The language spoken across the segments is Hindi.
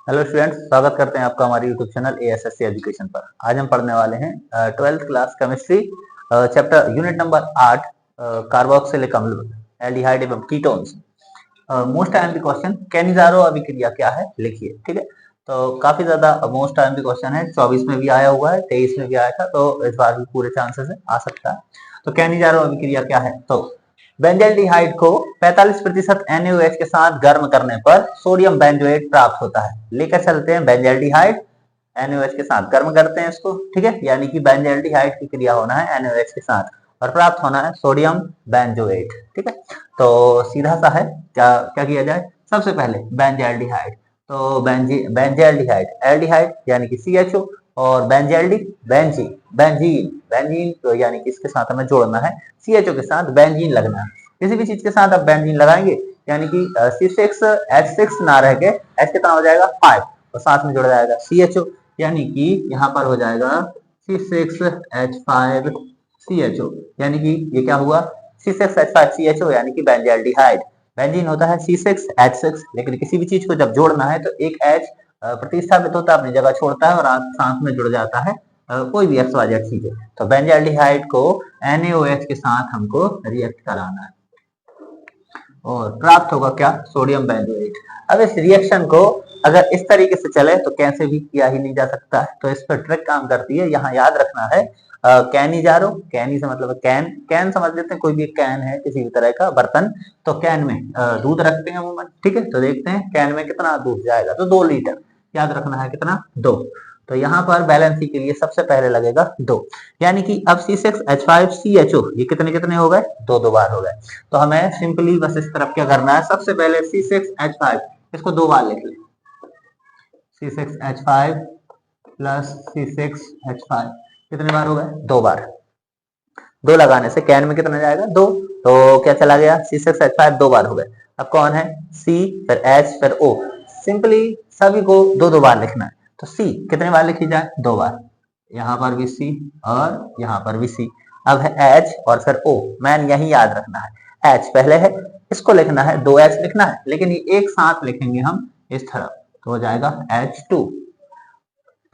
हेलो स्टूडेंट्स, स्वागत करते हैं आपका हमारे यूट्यूब चैनल एएसएससी एजुकेशन पर। आज हम पढ़ने वाले हैं 12th class chemistry chapter unit number 8 carboxylic अम्ल, एल्डिहाइड एवं ketones. Most time question, Cannizzaro अभिक्रिया क्या है लिखिए। ठीक है, तो काफी ज्यादा मोस्ट टाइम क्वेश्चन है। 24 में भी आया हुआ है, 23 में भी आया था, तो इस बार भी पूरे चांसेस है आ सकता है। तो कैनिजारो अभिक्रिया क्या है? तो बेंजल्डिहाइड को 45% NaOH के साथ गर्म करने पर सोडियम बेंजोएट प्राप्त होता है। लेकर चलते हैं बेंजल्डिहाइड, NaOH के साथ गर्म करते हैं इसको। ठीक है, यानी कि बेंजल्डिहाइड की क्रिया होना है NaOH के साथ और प्राप्त होना है सोडियम बेंजोएट। ठीक है, तो सीधा सा है, क्या क्या किया जाए? सबसे पहले बेंजल्डिहाइड, तो बेंजल्डिहाइड एल्डिहाइड यानी कि CHO, और बेंजल्डी बेंजीन बेंजीन बेंजीन तो यानी कि इसके साथ हमें जोड़ना है CHO के साथ बेंजीन लगना है। किसी भी चीज के साथ आप बेंजीन लगाएंगे यानी कि C6H6 ना रह के H कितना हो जाएगा 5, और साथ में जुड़ जाएगा CHO, यानी कि यहाँ पर हो जाएगा C6H5CHO, यानी कि ये क्या हुआ C6H5CHO, यानी कि बेंजल्डिहाइड। बेंजीन होता है C6H6, लेकिन किसी भी चीज को जब जोड़ना है तो एक H प्रतिस्थापित होता है, अपनी जगह छोड़ता है और साथ में जुड़ जाता है कोई भी XYZ चीज है। तो बेंजल्डिहाइड को NaOH के साथ हमको रिएक्ट कराना है और प्राप्त होगा क्या? Sodium benzoate. अब इस रिएक्शन को अगर इस तरीके से चले तो कैसे भी किया ही नहीं जा सकता है। तो इस पर ट्रिक काम करती है, यहाँ याद रखना है कैनिजारो, कैनी से मतलब कैन, कैन समझ लेते हैं, कोई भी कैन है किसी भी तरह का बर्तन, तो कैन में दूध रखते हैं अमूमन। ठीक है, तो देखते हैं कैन में कितना दूध जाएगा, तो 2 लीटर। याद रखना है कितना? 2। तो यहाँ पर बैलेंसिंग के लिए सबसे पहले लगेगा 2, यानी कि अब C6H5CHO ये कितने कितने हो गए? 2 बार हो गए। तो हमें सिंपली बस इस तरफ क्या करना है, सबसे पहले C6H5 इसको 2 बार लिख लें, C6H5 प्लस C6H5 कितने बार हो गए? 2 बार। 2 लगाने से कैन में कितना जाएगा? 2, तो क्या चला गया? C6H5 2 बार हो गए। अब कौन है? C, फिर H, फिर O। सिंपली सभी को 2 बार लिखना है। तो C कितने बार लिखी जाए? 2 बार। यहाँ पर भी C और यहाँ पर भी C। अब है H और फिर O। मैन यही याद रखना है, H पहले है, इसको लिखना है, 2H लिखना है, लेकिन ये एक साथ लिखेंगे हम इस तरफ, तो हो जाएगा H2।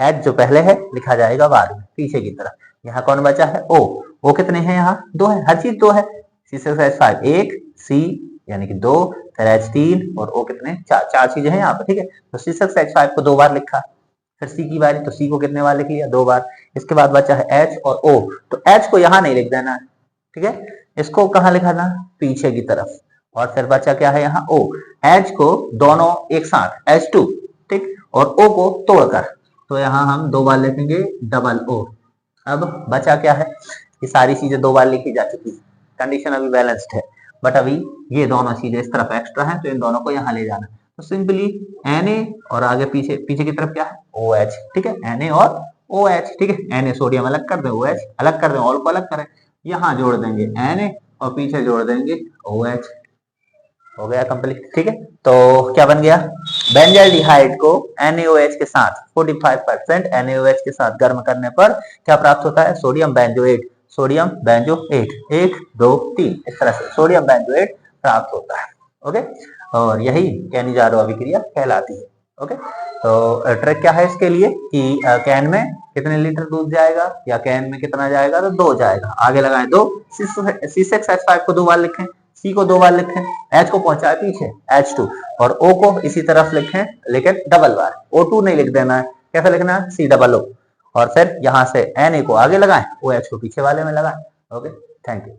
H जो पहले है लिखा जाएगा बाद में पीछे की तरफ। यहाँ कौन बचा है? O। O कितने हैं? यहाँ 2 है, हर चीज 2 है। C6H5 1, C यानी कि 2, फिर H3 और O कितने? 4 चीजें हैं यहाँ पर। ठीक है, तो C6H5 को 2 बार लिखा, फिर C की बारी, तो C को कितने बार लिख लिया? 2 बार। इसके बाद बचा है H और O, तो H को यहाँ नहीं लिख देना है। ठीक है, इसको कहाँ लिखाना? पीछे की तरफ। और फिर बचा क्या है यहाँ? O। H को दोनों एक साथ H2, ठीक, और O को तोड़कर, तो यहाँ हम 2 बार लिखेंगे डबल O। अब बचा क्या है? ये सारी चीजें 2 बार लिखी जा चुकी है, कंडीशन अभी बैलेंस्ड है, बट अभी ये दोनों चीजें इस तरफ एक्स्ट्रा हैं, तो इन दोनों को यहाँ ले जाना। तो सिंपली Na और आगे पीछे पीछे की तरफ क्या है? OH। ठीक है, Na और OH। ठीक है, Na सोडियम अलग कर दें, OH अलग कर दें, ऑल को अलग करें, यहाँ जोड़ देंगे Na और पीछे जोड़ देंगे OH। हो गया कंप्लीट। ठीक है, तो क्या बन गया? बेंजल्डिहाइड को NaOH के साथ 45% NaOH के साथ गर्म करने पर क्या प्राप्त होता है? Sodium benzoate. सोडियम बेंजोएट 1 2 3 इस तरह से सोडियम बेंजोएट प्राप्त होता है। ओके, और यही कैनिजारो अभिक्रिया कहलाती है। ओके, तो ट्रिक क्या है इसके लिए कि कैन में कितने लीटर दूध जाएगा या कैन में कितना जाएगा? तो 2 जाएगा। आगे लगाएं 2, C6H5 को 2 बार लिखें, C को 2 बार लिखें, H को पहुंचाए पीछे H2, और O को इसी तरफ लिखें लेकिन डबल बार। O2 नहीं लिख देना है, कैसे लिखना है? C O, और फिर यहां से Na को आगे लगाएं, OH को पीछे वाले में लगाएं। Okay, thank you.